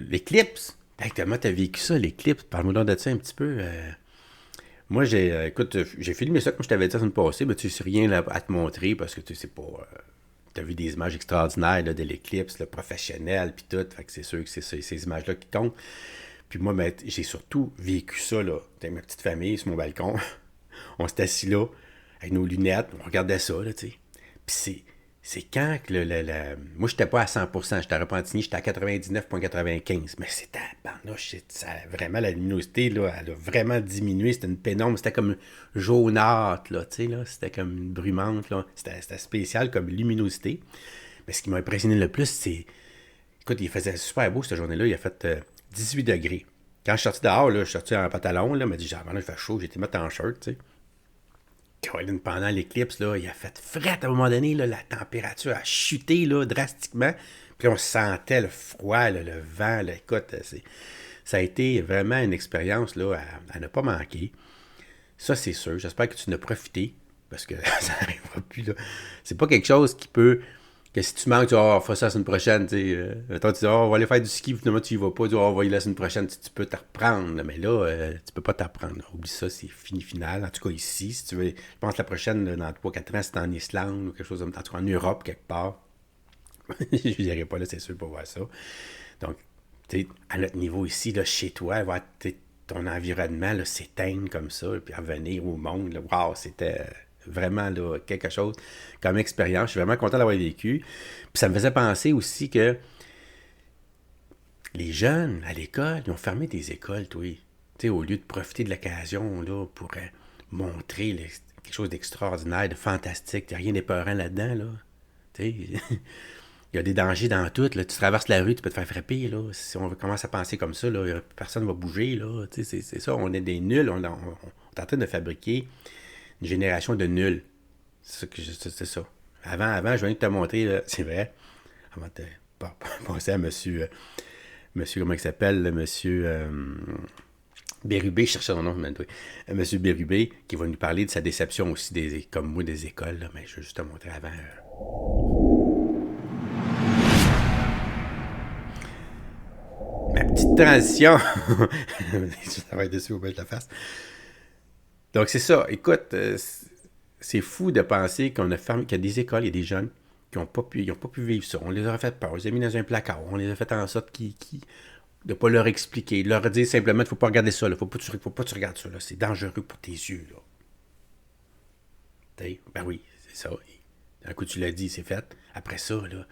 l'éclipse. Hey, comment t'as vécu ça, l'éclipse? Parle-moi donc de ça un petit peu. Moi, écoute, j'ai filmé ça comme je t'avais dit la semaine passée, mais tu sais, rien à te montrer parce que tu sais, c'est pas. T'as vu des images extraordinaires là, de l'éclipse, le professionnel, puis tout. Fait que c'est sûr que c'est ces images-là qui comptent. Puis moi, ben, j'ai surtout vécu ça, là. T'as ma petite famille sur mon balcon. On s'était assis là, avec nos lunettes, on regardait ça, là, tu sais. Puis c'est quand que moi, j'étais pas à 100%, j'étais à Repentigny, j'étais à 99,95. Mais c'était, vraiment, la luminosité, là, elle a vraiment diminué. C'était une pénombre, c'était comme jaunâtre, là, tu sais, là. C'était comme une brumante, là. C'était spécial comme luminosité. Mais ce qui m'a impressionné le plus, c'est. Écoute, il faisait super beau cette journée-là. Il a fait 18 degrés. Quand je suis sorti dehors, là, je suis sorti en pantalon, là, il m'a dit, genre, là, il fait chaud, j'ai été mettre en shirt, tu sais. Caroline, pendant l'éclipse, là, il a fait fret à un moment donné, là, la température a chuté là, drastiquement. Puis là, on sentait le froid, là, le vent. Là, écoute, ça a été vraiment une expérience là, à ne pas manquer. Ça, c'est sûr. J'espère que tu en as profité. Parce que ça n'arrivera plus. Là. C'est pas quelque chose qui peut. Que si tu manques, tu vas faire ça la semaine prochaine. Toi, tu dis, on va aller faire du ski, finalement, tu y vas pas. Tu dis, on va y aller la semaine prochaine. Tu peux te reprendre. Là. Mais là, tu peux pas t'apprendre. Oublie ça, c'est fini final. En tout cas, ici, si tu veux. Je pense que la prochaine, là, dans 3-4 ans, c'est en Islande ou quelque chose comme ça. En tout cas, en Europe, quelque part. Je n'irai pas là, c'est sûr, pour voir ça. Donc, tu sais, à notre niveau ici, là, chez toi, voir ton environnement là, s'éteindre comme ça, puis revenir au monde, waouh, c'était vraiment là, quelque chose comme expérience. Je suis vraiment content d'avoir vécu. Puis ça me faisait penser aussi que les jeunes à l'école, ils ont fermé des écoles, toi. Tu sais, au lieu de profiter de l'occasion là, pour montrer quelque chose d'extraordinaire, de fantastique, il n'y a rien d'épeurant là-dedans, là. Tu sais, il y a des dangers dans tout. Là. Tu traverses la rue, tu peux te faire frapper. Là. Si on commence à penser comme ça, là, personne ne va bouger. Là. C'est ça, on est des nuls. On est en train de fabriquer une génération de nuls. C'est ça. Avant, je viens de te montrer, là, c'est vrai, avant de penser à monsieur, comment il s'appelle, monsieur Bérubé, je cherchais son nom, mais monsieur Bérubé, qui va nous parler de sa déception aussi, comme moi, des écoles. Là. Mais je vais juste te montrer avant. Ma petite transition. Ça va être dessus au bel de la face. Donc, c'est ça. Écoute, c'est fou de penser qu'on a fermé, qu'il y a des écoles, il y a des jeunes qui n'ont pas pu vivre ça. On les a fait peur. On les a mis dans un placard. On les a fait en sorte de ne pas leur expliquer. De leur dire simplement, il ne faut pas regarder ça. Il ne faut pas que tu regardes ça. Là. C'est dangereux pour tes yeux. Là. Ben oui, c'est ça. D'un coup, tu l'as dit, c'est fait. Après ça, là,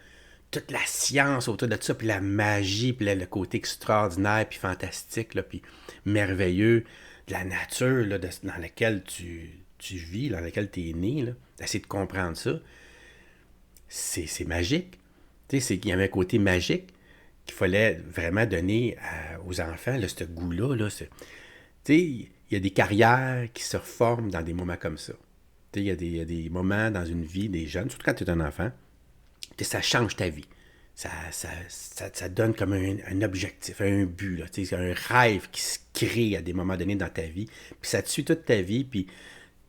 toute la science autour de ça, puis la magie, puis le côté extraordinaire, puis fantastique, là, puis merveilleux de la nature là, dans laquelle tu vis, dans laquelle tu es né, là, d'essayer de comprendre ça, c'est magique. Tu sais, c'est qu'il y avait un côté magique qu'il fallait vraiment donner aux enfants, là, ce goût-là. Là, tu sais, il y a des carrières qui se forment dans des moments comme ça. Tu sais, il y a des moments dans une vie des jeunes, surtout quand tu es un enfant, ça change ta vie. Ça donne comme un objectif, un but, là, c'est un rêve qui se crée à des moments donnés dans ta vie. Puis ça te suit toute ta vie, puis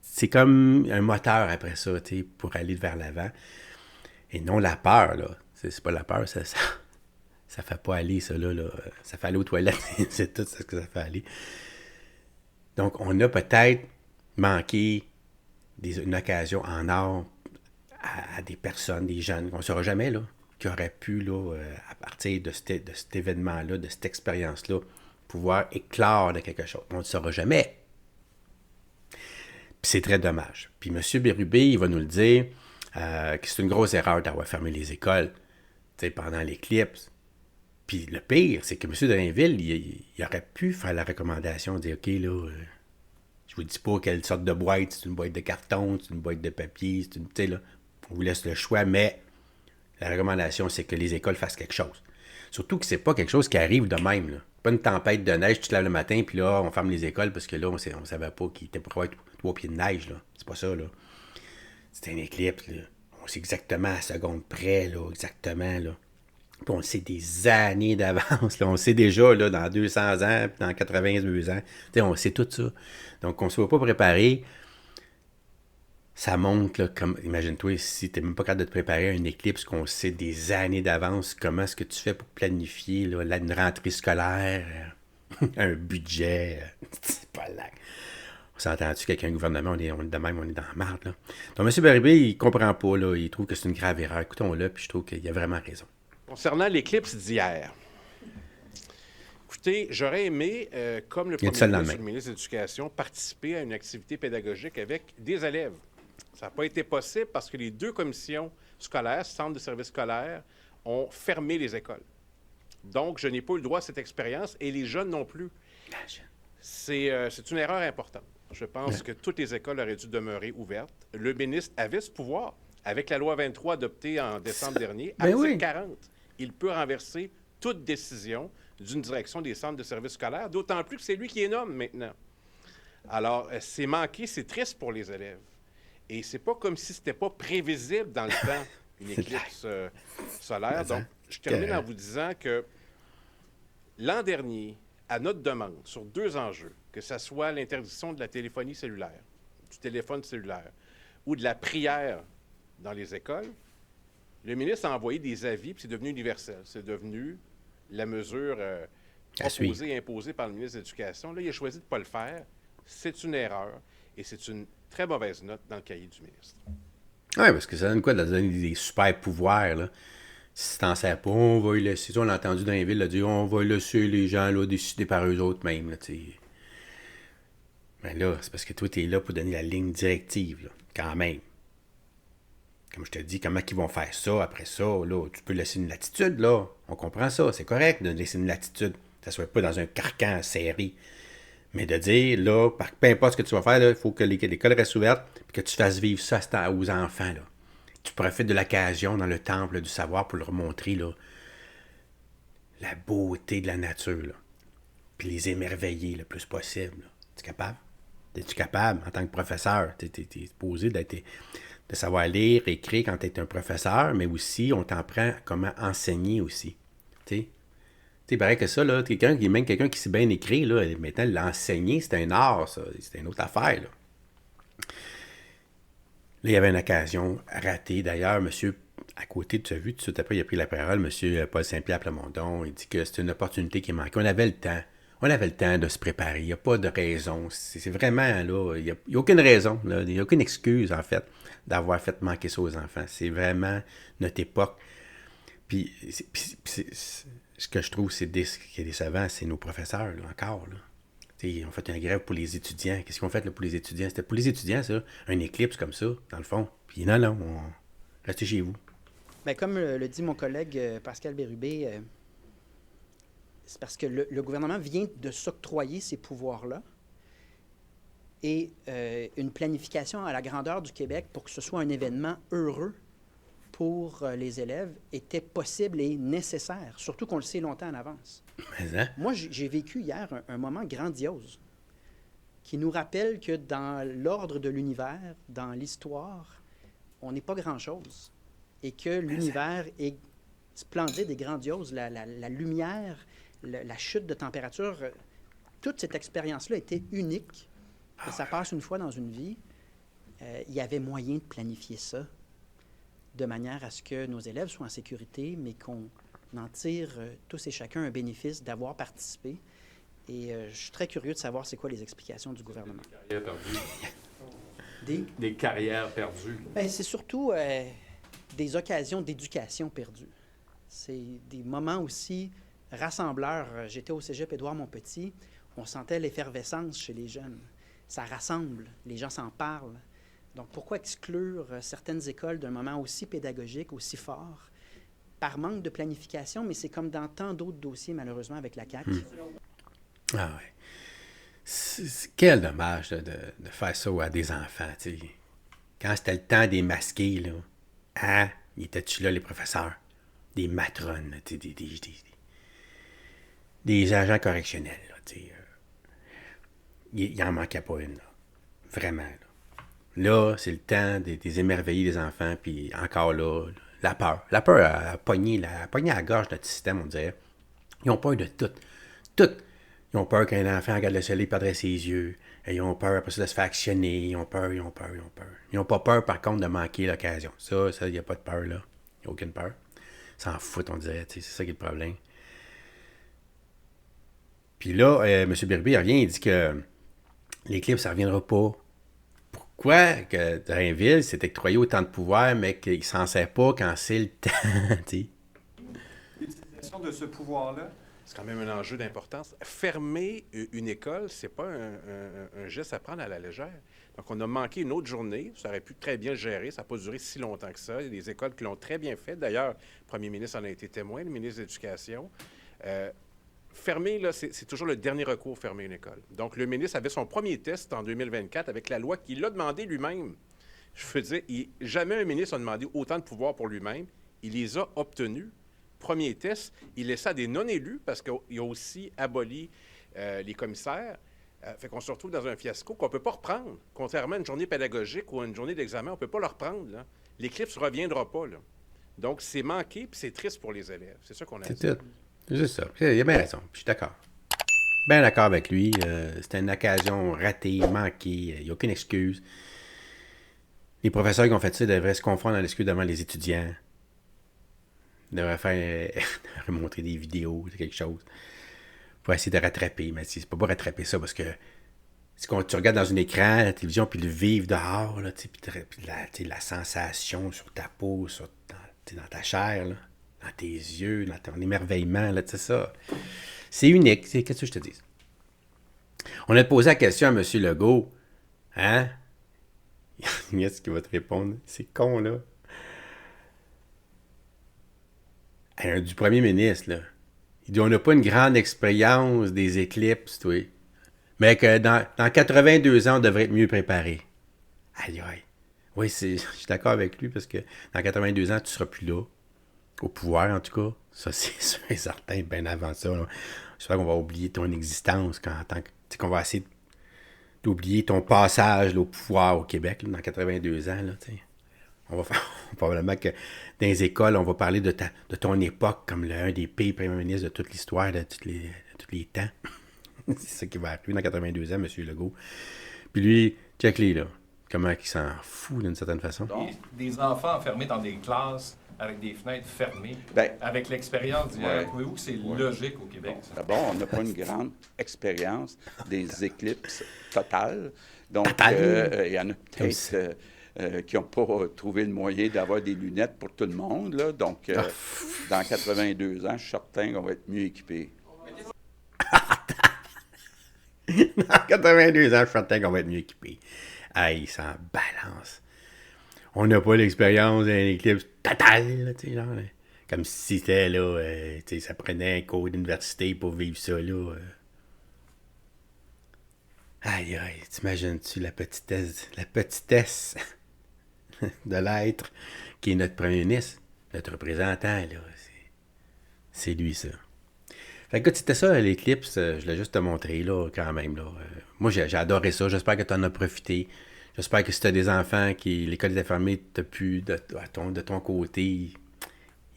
c'est comme un moteur après ça, pour aller vers l'avant. Et non la peur, là. C'est pas la peur, ça fait pas aller, ça, là. Ça fait aller aux toilettes, c'est tout ce que ça fait aller. Donc, on a peut-être manqué une occasion en or à des personnes, des jeunes, qu'on ne saura jamais, là, qui auraient pu, là, à partir de cet événement-là, de cette expérience-là, pouvoir éclore de quelque chose. On ne le saura jamais. Puis c'est très dommage. Puis M. Bérubé, il va nous le dire, que c'est une grosse erreur d'avoir fermé les écoles pendant l'éclipse. Puis le pire, c'est que M. Drainville, il aurait pu faire la recommandation, dire, OK, là, je vous dis pas quelle sorte de boîte, c'est une boîte de carton, c'est une boîte de papier, c'est une, tu sais, là, on vous laisse le choix, mais la recommandation, c'est que les écoles fassent quelque chose. Surtout que c'est pas quelque chose qui arrive de même. Là. Pas une tempête de neige, tu te lèves le matin, puis là, on ferme les écoles parce que là, on savait pas qu'il était pour avoir 3 pieds de neige. Là. C'est pas ça, là. C'est un éclipse, là. On sait exactement à la seconde près, là, exactement, là. Puis on le sait des années d'avance. Là. On le sait déjà, là, dans 200 ans, puis dans 82 ans. T'sais, on sait tout ça. Donc, on ne se va pas préparer. Ça montre, là, comme, imagine-toi, si tu n'es même pas capable de te préparer à une éclipse qu'on sait des années d'avance, comment est-ce que tu fais pour planifier là, une rentrée scolaire, un budget, c'est pas là. On s'entend-tu qu'avec un gouvernement, on est de même, on est dans la marde, là. Donc, M. Baribé, il comprend pas, là, il trouve que c'est une grave erreur. Écoutons-le, puis je trouve qu'il a vraiment raison. Concernant l'éclipse d'hier, écoutez, j'aurais aimé, comme le Il y a premier du sol dans le ministre et main. le ministre de l'Éducation, participer à une activité pédagogique avec des élèves. Ça n'a pas été possible parce que les deux commissions scolaires, centres de services scolaires, ont fermé les écoles. Donc, je n'ai pas eu le droit à cette expérience et les jeunes non plus. C'est une erreur importante. Je pense que toutes les écoles auraient dû demeurer ouvertes. Le ministre avait ce pouvoir. Avec la loi 23 adoptée en décembre dernier, Ben article oui. 40, il peut renverser toute décision d'une direction des centres de services scolaires, d'autant plus que c'est lui qui les nomme maintenant. Alors, c'est manqué, c'est triste pour les élèves. Et c'est pas comme si c'était pas prévisible dans le temps, une éclipse solaire. Donc, je termine en vous disant que l'an dernier, à notre demande, sur deux enjeux, que ce soit l'interdiction de la téléphonie cellulaire, du téléphone cellulaire, ou de la prière dans les écoles, le ministre a envoyé des avis, puis c'est devenu universel. C'est devenu la mesure proposée et imposée par le ministre de l'Éducation. Là, il a choisi de ne pas le faire. C'est une erreur et c'est une très mauvaise note dans le cahier du ministre. Oui, parce que ça donne quoi de donner des super pouvoirs, là? Si t'en sers pas, on va y laisser. On l'a entendu dans les villes, là, dire on va laisser les gens là, décider par eux autres même. Là, mais là, c'est parce que toi, t'es là pour donner la ligne directive, là, quand même. Comme je te dis, comment ils vont faire ça après ça, là, tu peux laisser une latitude, là. On comprend ça, c'est correct de laisser une latitude. Que ça soit pas dans un carcan serré. Mais de dire, là, peu importe ce que tu vas faire, il faut que l'école reste ouverte et que tu fasses vivre ça aux enfants, là. Tu profites de l'occasion dans le temple du savoir pour leur montrer, là, la beauté de la nature, là. Puis les émerveiller le plus possible, là. Es-tu capable? Es-tu capable, en tant que professeur? T'es supposé de savoir lire, écrire quand tu es un professeur, mais aussi, on t'apprend comment enseigner aussi. Tu sais? C'est pareil que ça, là, même quelqu'un qui sait bien écrire, là, maintenant, l'enseigner, c'est un art, ça. C'est une autre affaire, là. Là, il y avait une occasion ratée. D'ailleurs, monsieur, à côté, tu as vu, tout de suite après, il a pris la parole, monsieur Paul Saint-Pierre Plamondon, il dit que c'est une opportunité qui manquait. On avait le temps. On avait le temps de se préparer. Il n'y a pas de raison. C'est vraiment, là, il n'y a aucune raison, là, il n'y a aucune excuse, en fait, d'avoir fait manquer ça aux enfants. C'est vraiment notre époque. Puis ce que je trouve qui est décevant, c'est nos professeurs, là, encore, là. Ils ont fait une grève pour les étudiants. Qu'est-ce qu'ils ont fait là, pour les étudiants? C'était pour les étudiants, ça. Un éclipse comme ça, dans le fond. Puis non, restez chez vous. Bien, comme le dit mon collègue Pascal Bérubé, c'est parce que le gouvernement vient de s'octroyer ces pouvoirs-là et une planification à la grandeur du Québec pour que ce soit un événement heureux pour les élèves était possible et nécessaire, surtout qu'on le sait longtemps en avance. Mais, hein? Moi, j'ai vécu hier un moment grandiose qui nous rappelle que dans l'ordre de l'univers, dans l'histoire, on n'est pas grand-chose et que l'univers est splendide et grandiose. La lumière, la chute de température, toute cette expérience-là était unique et ça passe une fois dans une vie. Il y avait moyen de planifier ça de manière à ce que nos élèves soient en sécurité, mais qu'on en tire tous et chacun un bénéfice d'avoir participé. Et je suis très curieux de savoir c'est quoi les explications du gouvernement. Des carrières perdues. Des carrières perdues. Bien, c'est surtout des occasions d'éducation perdues. C'est des moments aussi rassembleurs. J'étais au cégep Édouard-Montpetit. On sentait l'effervescence chez les jeunes. Ça rassemble. Les gens s'en parlent. Donc, pourquoi exclure certaines écoles d'un moment aussi pédagogique, aussi fort, par manque de planification? Mais c'est comme dans tant d'autres dossiers, malheureusement, avec la CAQ. Ah ouais. Quel dommage là, de faire ça à des enfants, tu sais. Quand c'était le temps des masqués, là, hein, ils étaient-tu là, les professeurs? Des matrones, tu sais, des agents correctionnels, là, tu sais. Il n'en manquait pas une, là. Vraiment, là. Là, c'est le temps des émerveiller des enfants, puis encore là, la peur. La peur a pogné à la gorge de notre système, on dirait. Ils ont peur de tout. Tout. Ils ont peur qu'un enfant regarde le soleil perdrait ses yeux. Et ils ont peur après ça de se faire actionner. Ils ont peur. Ils n'ont pas peur, par contre, de manquer l'occasion. Ça, il n'y a pas de peur, là. Il n'y a aucune peur. Ils s'en foutent, on dirait. C'est ça qui est le problème. Puis là, M. Birubé revient, il dit que l'éclipse, ça ne reviendra pas. Pourquoi que Drainville s'est octroyé autant de pouvoir, mais qu'il ne s'en sert pas quand c'est le temps, tu sais? L'utilisation de ce pouvoir-là, C'est quand même un enjeu d'importance. Fermer une école, c'est pas un geste à prendre à la légère. Donc, on a manqué une autre journée. Ça aurait pu très bien le gérer. Ça n'a pas duré si longtemps que ça. Il y a des écoles qui l'ont très bien fait. D'ailleurs, le premier ministre en a été témoin, le ministre de l'Éducation. Fermer, là, c'est toujours le dernier recours, fermer une école. Donc, le ministre avait son premier test en 2024 avec la loi qu'il a demandé lui-même. Je veux dire, jamais un ministre a demandé autant de pouvoir pour lui-même. Il les a obtenus. Premier test, il laisse ça à des non-élus parce qu'il a aussi aboli les commissaires. Fait qu'on se retrouve dans un fiasco qu'on ne peut pas reprendre. Contrairement à une journée pédagogique ou à une journée d'examen, on ne peut pas le reprendre. Là. L'éclipse ne reviendra pas. Là. Donc, c'est manqué puis c'est triste pour les élèves. C'est ça qu'on a dit. C'est tout. C'est juste ça. Il a bien raison. Je suis d'accord. Bien d'accord avec lui. C'était une occasion ratée, manquée. Il n'y a aucune excuse. Les professeurs qui ont fait ça devraient se confondre dans l'excuse devant les étudiants. Ils devraient montrer des vidéos, quelque chose, pour essayer de rattraper. Mais c'est pas rattraper ça parce que c'est quand tu regardes dans un écran, la télévision, puis le vivre dehors, là, puis la sensation sur ta peau, dans ta chair, là, dans tes yeux, dans ton émerveillement, là, tu sais ça. C'est unique. Qu'est-ce que je te dis? On a posé la question à M. Legault. Hein? Qu'est-ce qu'il va te répondre? C'est con, là. Du premier ministre, là. Il dit, on n'a pas une grande expérience des éclipses, toi. Mais que dans 82 ans, on devrait être mieux préparé. Aïe, aïe. Oui, je suis d'accord avec lui, parce que dans 82 ans, tu ne seras plus là. Au pouvoir, en tout cas. Ça, c'est sûr et certain, bien avant ça. J'espère qu'on va oublier ton existence qu'on va essayer d'oublier ton passage là, au pouvoir au Québec là, dans 82 ans. Là, on va faire probablement que dans les écoles, on va parler de ton époque comme un des pires premiers ministres de toute l'histoire, de tous les temps. C'est ça qui va arriver dans 82 ans, M. Legault. Puis lui, check-les, là. Comment il s'en fout d'une certaine façon. des enfants enfermés dans des classes avec des fenêtres fermées, Ben, avec l'expérience d'hier. ouais. Trouvez-vous que c'est Ouais. logique au Québec, ça? D'abord, on n'a pas une grande expérience des éclipses totales. Donc, il y en a peut-être qui n'ont pas trouvé le moyen d'avoir des lunettes pour tout le monde. Là. Donc, dans 82 ans, je suis certain qu'on va être mieux équipés. Dans 82 ans, je suis certain qu'on va être mieux équipé. Hey, ça en balance. On n'a pas l'expérience d'un éclipse total, là, tu sais, genre. Comme si c'était, là, tu sais, ça prenait un cours d'université pour vivre ça, là. Aïe, aïe, t'imagines-tu la petitesse de l'être qui est notre premier ministre, notre représentant, là. C'est lui, ça. Fait que c'était ça, l'éclipse. Je l'ai juste te montrer, là, quand même, là. Moi, j'ai adoré ça. J'espère que tu en as profité. J'espère que si tu as des enfants qui l'école était fermée, tu as pu, de ton côté, y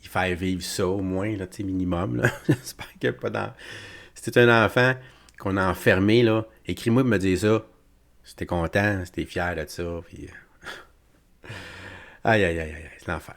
faire vivre ça, au moins, là, tu sais, minimum, là. J'espère que pas dans... Si tu es un enfant qu'on a enfermé, là, écris-moi et me dire ça. Si t'es content, si t'es fier de ça, puis... aïe, aïe, aïe, aïe, c'est l'enfer.